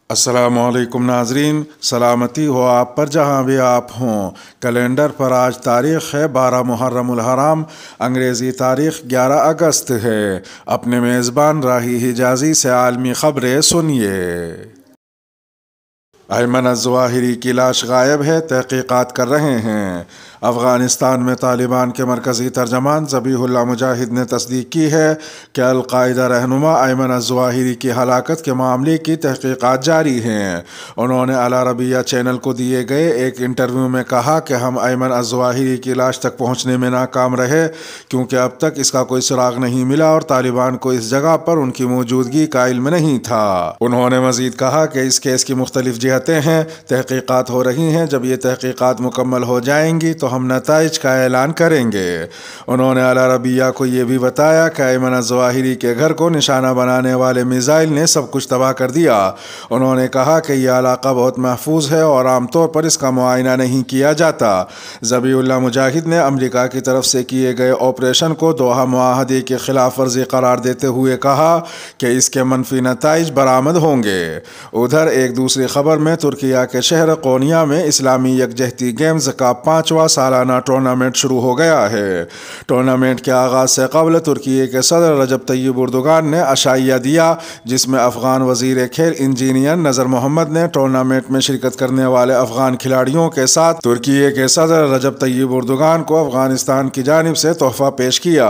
السلام علیکم ناظرین، سلامتی ہو آپ پر جہاں بھی آپ ہوں۔ کیلنڈر پر آج تاریخ ہے 12 محرم الحرام، انگریزی تاریخ 11 اگست ہے۔ اپنے میزبان راہی حجازی سے عالمی خبریں سنیے۔ ایمن الظواہری کی لاش غائب ہے، تحقیقات کر رہے ہیں۔ افغانستان میں طالبان کے مرکزی ترجمان ذبیح اللہ مجاہد نے تصدیق کی ہے کہ القاعدہ رہنما ایمن الظواہری کی ہلاکت کے معاملے کی تحقیقات جاری ہیں۔ انہوں نے العربیہ چینل کو دیے گئے ایک انٹرویو میں کہا کہ ہم ایمن الظواہری کی لاش تک پہنچنے میں ناکام رہے کیونکہ اب تک اس کا کوئی سراغ نہیں ملا اور طالبان کو اس جگہ پر ان کی موجودگی کا علم نہیں تھا۔ انہوں نے مزید کہا کہ اس کیس کی مختلف جہتیں ہیں، تحقیقات ہو رہی ہیں، جب یہ تحقیقات مکمل ہو جائیں گی تو ہم نتائج کا اعلان کریں گے۔ انہوں نے العربیہ کو یہ بھی بتایا کہ ایمن الظواہری کے گھر کو نشانہ بنانے والے میزائل نے سب کچھ تباہ کر دیا۔ انہوں نے کہا کہ یہ علاقہ بہت محفوظ ہے اور عام طور پر اس کا معائنہ نہیں کیا جاتا۔ ذبیح اللہ مجاہد نے امریکہ کی طرف سے کیے گئے آپریشن کو دوحہ معاہدے کی خلاف ورزی قرار دیتے ہوئے کہا کہ اس کے منفی نتائج برآمد ہوں گے۔ ادھر ایک دوسری خبر میں ترکیہ کے شہر قونیا میں اسلامی یکجہتی گیمز کا 5واں سالانہ ٹورنامنٹ شروع ہو گیا ہے۔ ٹورنامنٹ کے آغاز سے قبل ترکی کے صدر رجب طیب اردوغان نے عشائیہ دیا، جس میں افغان وزیر کھیل انجینئر نذر محمد نے ٹورنامنٹ میں شرکت کرنے والے افغان کھلاڑیوں کے ساتھ ترکی کے صدر رجب طیب اردوغان کو افغانستان کی جانب سے تحفہ پیش کیا۔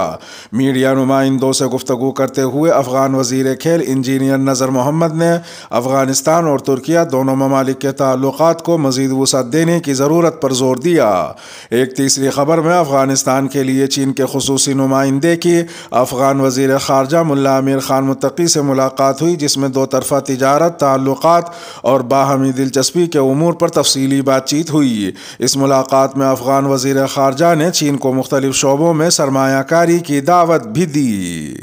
میڈیا نمائندوں سے گفتگو کرتے ہوئے افغان وزیر کھیل انجینئر نذر محمد نے افغانستان اور ترکیہ دونوں ممالک کے تعلقات کو مزید وسعت دینے کی ضرورت پر زور دیا۔ ایک تیسری خبر میں افغانستان کے لیے چین کے خصوصی نمائندے کی افغان وزیر خارجہ ملا امیر خان متقی سے ملاقات ہوئی، جس میں دو طرفہ تجارت، تعلقات اور باہمی دلچسپی کے امور پر تفصیلی بات چیت ہوئی۔ اس ملاقات میں افغان وزیر خارجہ نے چین کو مختلف شعبوں میں سرمایہ کاری کی دعوت بھی دی۔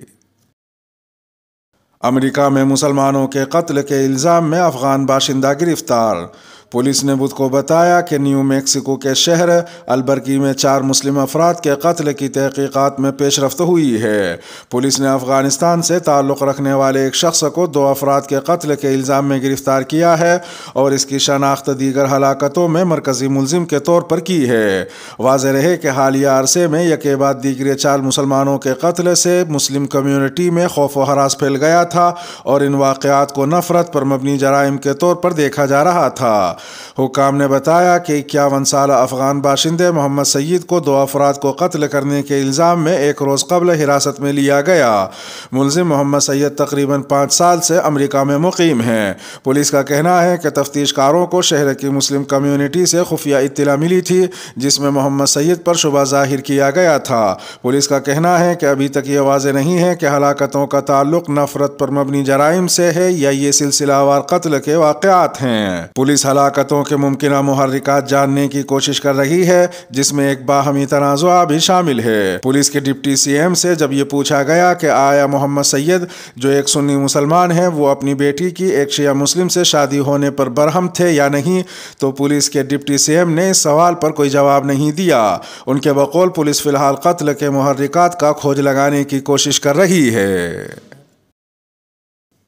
امریکہ میں مسلمانوں کے قتل کے الزام میں افغان باشندہ گرفتار۔ پولیس نے بدھ کو بتایا کہ نیو میکسیکو کے شہر البرکی میں 4 مسلم افراد کے قتل کی تحقیقات میں پیش رفت ہوئی ہے۔ پولیس نے افغانستان سے تعلق رکھنے والے ایک شخص کو 2 افراد کے قتل کے الزام میں گرفتار کیا ہے اور اس کی شناخت دیگر ہلاکتوں میں مرکزی ملزم کے طور پر کی ہے۔ واضح رہے کہ حالیہ عرصے میں یکے بعد دیگرے 4 مسلمانوں کے قتل سے مسلم کمیونٹی میں خوف و ہراس پھیل گیا تھا اور ان واقعات کو نفرت پر مبنی جرائم کے طور پر دیکھا جا رہا تھا۔ حکام نے بتایا کہ 51 سالہ افغان باشندے محمد سعید کو 2 افراد کو قتل کرنے کے الزام میں 1 روز قبل حراست میں لیا گیا۔ ملزم محمد سعید تقریباً 5 سال سے امریکہ میں مقیم ہیں۔ پولیس کا کہنا ہے کہ تفتیش کاروں کو شہر کی مسلم کمیونٹی سے خفیہ اطلاع ملی تھی، جس میں محمد سعید پر شبہ ظاہر کیا گیا تھا۔ پولیس کا کہنا ہے کہ ابھی تک یہ واضح نہیں ہے کہ ہلاکتوں کا تعلق نفرت پر مبنی جرائم سے ہے یا یہ سلسلہ وار قتل کے واقعات ہیں۔ پولیس ہلاکتوں کے ممکنہ محرکات جاننے کی کوشش کر رہی ہے، جس میں ایک باہمی تنازع بھی شامل ہے۔ پولیس کے ڈپٹی سی ایم سے جب یہ پوچھا گیا کہ آیا محمد سعید، جو ایک سنی مسلمان ہیں، وہ اپنی بیٹی کی ایک شیعہ مسلم سے شادی ہونے پر برہم تھے یا نہیں، تو پولیس کے ڈپٹی سی ایم نے اس سوال پر کوئی جواب نہیں دیا۔ ان کے بقول پولیس فی الحال قتل کے محرکات کا کھوج لگانے کی کوشش کر رہی ہے۔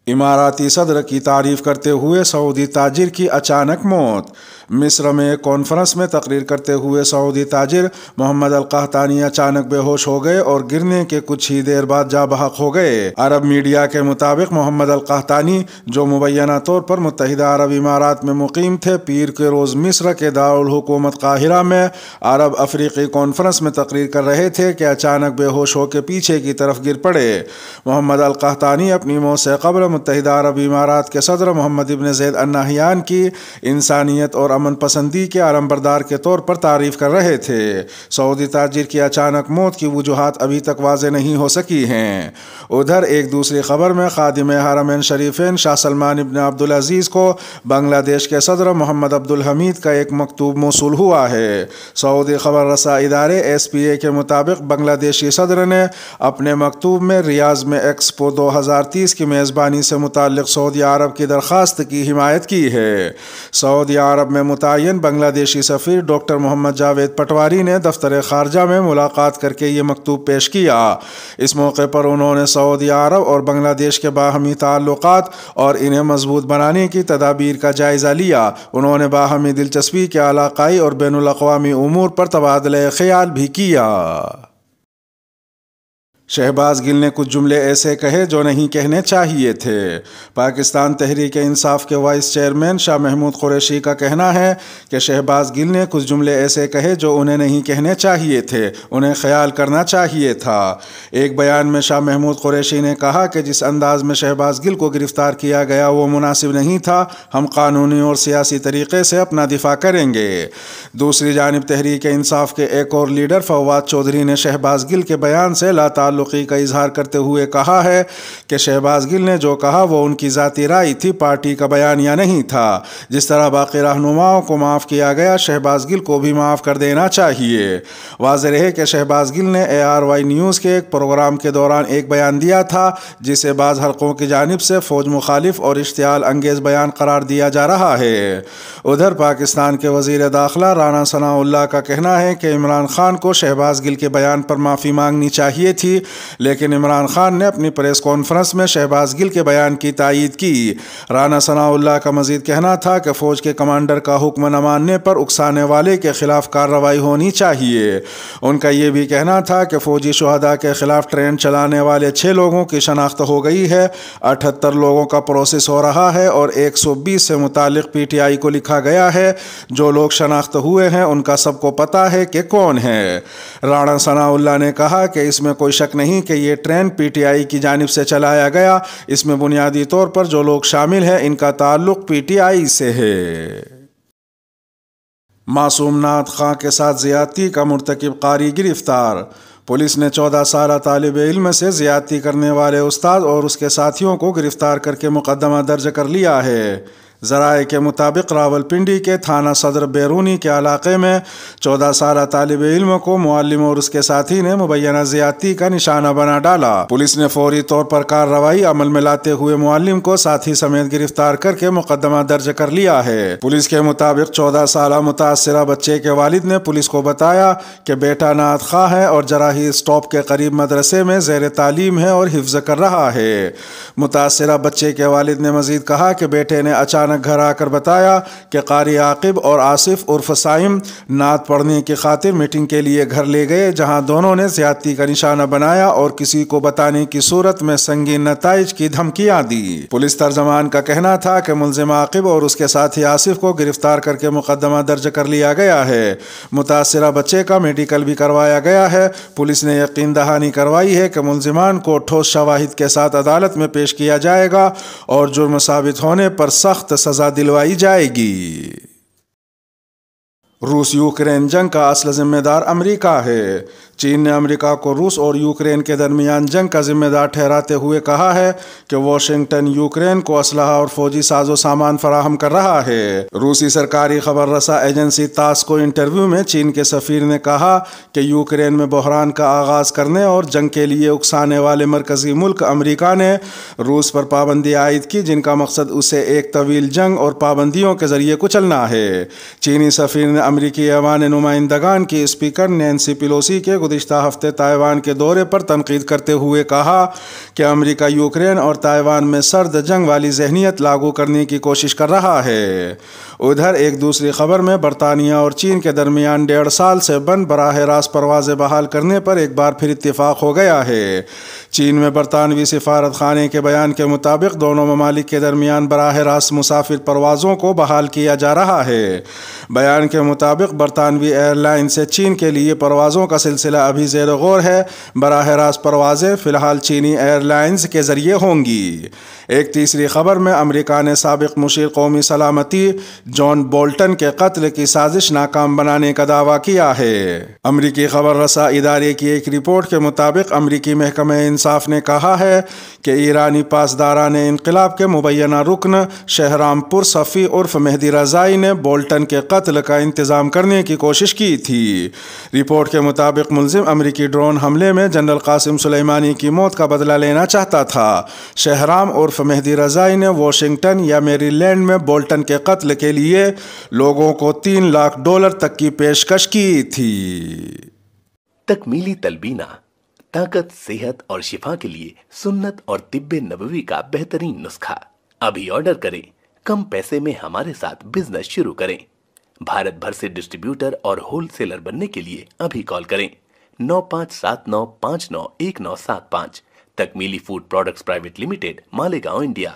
اماراتی صدر کی تعریف کرتے ہوئے سعودی تاجر کی اچانک موت۔ مصر میں ایک کانفرنس میں تقریر کرتے ہوئے سعودی تاجر محمد القحطانی اچانک بے ہوش ہو گئے اور گرنے کے کچھ ہی دیر بعد جاں بحق ہو گئے۔ عرب میڈیا کے مطابق محمد القحطانی، جو مبینہ طور پر متحدہ عرب امارات میں مقیم تھے، پیر کے روز مصر کے دارالحکومت قاہرہ میں عرب افریقی کانفرنس میں تقریر کر رہے تھے کہ اچانک بے ہوش ہو کے پیچھے کی طرف گر پڑے۔ محمد القحطانی اپنی موت سے قبل متحدہ عرب امارات کے صدر محمد ابن زید النہیان کی انسانیت اور امن پسندی کے علمبردار کے طور پر تعریف کر رہے تھے۔ سعودی تاجر کی اچانک موت کی وجوہات ابھی تک واضح نہیں ہو سکی ہیں۔ ادھر ایک دوسری خبر میں خادم حرمین شریفین شاہ سلمان ابن عبدالعزیز کو بنگلہ دیش کے صدر محمد عبدالحمید کا ایک مکتوب موصول ہوا ہے۔ سعودی خبر رساں ادارے SPA کے مطابق بنگلہ دیشی صدر نے اپنے مکتوب میں ریاض میں ایکسپو 2030 کی میزبانی نگرانی سے متعلق سعودی عرب کی درخواست کی حمایت کی ہے۔ سعودی عرب میں متعین بنگلہ دیشی سفیر ڈاکٹر محمد جاوید پٹواری نے دفتر خارجہ میں ملاقات کر کے یہ مکتوب پیش کیا۔ اس موقع پر انہوں نے سعودی عرب اور بنگلہ دیش کے باہمی تعلقات اور انہیں مضبوط بنانے کی تدابیر کا جائزہ لیا۔ انہوں نے باہمی دلچسپی کے علاقائی اور بین الاقوامی امور پر تبادلہ خیال بھی کیا۔ شہباز گل نے کچھ جملے ایسے کہے جو نہیں کہنے چاہیے تھے۔ پاکستان تحریک انصاف کے وائس چیئرمین شاہ محمود قریشی کا کہنا ہے کہ شہباز گل نے کچھ جملے ایسے کہے جو انہیں نہیں کہنے چاہیے تھے، انہیں خیال کرنا چاہیے تھا۔ ایک بیان میں شاہ محمود قریشی نے کہا کہ جس انداز میں شہباز گل کو گرفتار کیا گیا وہ مناسب نہیں تھا، ہم قانونی اور سیاسی طریقے سے اپنا دفاع کریں گے۔ دوسری جانب تحریک انصاف کے ایک اور لیڈر فواد چودھری نے شہباز گل کے بیان سے لا تعلقی کا اظہار کرتے ہوئے کہا ہے کہ شہباز گل نے جو کہا وہ ان کی ذاتی رائے تھی، پارٹی کا بیانیہ نہیں تھا۔ جس طرح باقی رہنماؤں کو معاف کیا گیا، شہباز گل کو بھی معاف کر دینا چاہیے۔ واضح رہے کہ شہباز گل نے ARY نیوز کے ایک پروگرام کے دوران ایک بیان دیا تھا جسے بعض حلقوں کی جانب سے فوج مخالف اور اشتعال انگیز بیان قرار دیا جا رہا ہے۔ ادھر پاکستان کے وزیر داخلہ رانا ثناء اللہ کا کہنا ہے کہ عمران خان کو شہباز گل کے بیان پر معافی مانگنی چاہیے تھی، لیکن عمران خان نے اپنی پریس کانفرنس میں شہباز گل کے بیان کی تائید کی۔ رانا ثناء اللہ کا مزید کہنا تھا کہ فوج کے کمانڈر کا حکم نہ ماننے پر اکسانے والے کے خلاف کارروائی ہونی چاہیے۔ ان کا یہ بھی کہنا تھا کہ فوجی شہداء کے خلاف ٹرین چلانے والے 6 لوگوں کی شناخت ہو گئی ہے، 78 لوگوں کا پروسیس ہو رہا ہے اور 120 سے متعلق PTI کو لکھا گیا ہے۔ جو لوگ شناخت ہوئے ہیں ان کا سب کو پتہ ہے کہ کون ہے۔ رانا ثناء اللہ نے کہا کہ اس میں کوئی شک نہیں کہ یہ ٹرین PTI کی جانب سے چلایا گیا، اس میں بنیادی طور پر جو لوگ شامل ہیں ان کا تعلق PTI سے ہے۔ معصوم نعت خاں کے ساتھ زیادتی کا مرتکب قاری گرفتار۔ پولیس نے 14 سالہ طالب علم سے زیادتی کرنے والے استاد اور اس کے ساتھیوں کو گرفتار کر کے مقدمہ درج کر لیا ہے۔ ذرائع کے مطابق راولپنڈی کے تھانہ صدر بیرونی کے علاقے میں 14 سالہ طالب علم کو معلم اور اس کے ساتھی نے مبینہ زیادتی کا نشانہ بنا ڈالا۔ پولیس نے فوری طور پر کارروائی عمل میں لاتے ہوئے معلم کو ساتھی سمیت گرفتار کر کے مقدمہ درج کر لیا ہے۔ پولیس کے مطابق 14 سالہ متاثرہ بچے کے والد نے پولیس کو بتایا کہ بیٹا نعت خواں ہے اور جراحی اسٹاپ کے قریب مدرسے میں زیر تعلیم ہے اور حفظ کر رہا ہے۔ متاثرہ بچے کے والد نے مزید کہا کہ بیٹے نے اچانک گھر آ کر بتایا کہ قاری عاقب اور آصف عرف سائم نعت پڑھنے کی خاطر میٹنگ کے لیے گھر لے گئے، جہاں دونوں نے زیادتی کا نشانہ بنایا اور کسی کو بتانے کی صورت میں سنگین نتائج کی دھمکیاں دی۔ پولیس ترجمان کا کہنا تھا کہ ملزم عاقب اور اس کے ساتھی آصف کو گرفتار کر کے مقدمہ درج کر لیا گیا ہے۔ متاثرہ بچے کا میڈیکل بھی کروایا گیا ہے۔ پولیس نے یقین دہانی کروائی ہے کہ ملزمان کو ٹھوس شواہد کے ساتھ عدالت میں پیش کیا جائے گا اور جرم ثابت ہونے پر سخت سزا دلوائی جائے گی۔ روس یوکرین جنگ کا اصل ذمہ دار امریکہ ہے۔ چین نے امریکہ کو روس اور یوکرین کے درمیان جنگ کا ذمہ دار ٹھہراتے ہوئے کہا ہے کہ واشنگٹن یوکرین کو اسلحہ اور فوجی ساز و سامان فراہم کر رہا ہے۔ روسی سرکاری خبر رساں ایجنسی تاس کو انٹرویو میں چین کے سفیر نے کہا کہ یوکرین میں بحران کا آغاز کرنے اور جنگ کے لیے اکسانے والے مرکزی ملک امریکہ نے روس پر پابندی عائد کی، جن کا مقصد اسے ایک طویل جنگ اور پابندیوں کے ذریعے کچلنا ہے۔ چینی سفیر نے امریکی ایوان نمائندگان کی اسپیکر نینسی پیلوسی کے گزشتہ ہفتے تائیوان کے دورے پر تنقید کرتے ہوئے کہا کہ امریکہ یوکرین اور تائیوان میں سرد جنگ والی ذہنیت لاگو کرنے کی کوشش کر رہا ہے۔ ادھر ایک دوسری خبر میں برطانیہ اور چین کے درمیان 1.5 سال سے بند براہ راست پروازیں بحال کرنے پر ایک بار پھر اتفاق ہو گیا ہے۔ چین میں برطانوی سفارت خانے کے بیان کے مطابق دونوں ممالک کے درمیان براہ راست مسافر پروازوں کو بحال کیا جا رہا ہے۔ بیان کے مطابق برطانوی ایئر لائن سے چین کے لیے پروازوں کا سلسلہ ابھی زیر غور ہے۔ براہ راست پروازیں فی الحال چینی ایئر لائنز کے ذریعے ہوں گی۔ ایک تیسری خبر میں امریکہ نے سابق مشیر قومی سلامتی جان بولٹن کے قتل کی سازش ناکام بنانے کا دعویٰ کیا ہے۔ امریکی خبر رساں ادارے کی ایک رپورٹ کے مطابق امریکی محکمہ انصاف نے کہا ہے کہ ایرانی پاسداران انقلاب کے مبینہ رکن شہرام پور صفی عرف مہدی رضائی نے بولٹن کے قتل کا انتظام کرنے کی کوشش کی تھی۔ رپورٹ کے مطابق ملزم امریکی ڈرون حملے میں جنرل قاسم سلیمانی کی موت کا بدلہ لینا چاہتا تھا۔ شہرام عرف مہدی رضائی نے واشنگٹن یا میری لینڈ میں بولٹن کے قتل کے لیے لوگوں کو $3 لاکھ تک کی پیشکش کی تھی۔ تکمیلی تلبینہ طاقت، صحت اور شفا کے لیے سنت اور طب نبوی کا بہترین نسخہ۔ ابھی آرڈر کریں، کم پیسے میں ہمارے ساتھ بزنس شروع کریں۔ بھارت بھر سے ڈسٹریبیوٹر اور ہول سیلر بننے کے لیے ابھی کال کریں 9579591975۔ Takmili food products private limited, Malegaon, India.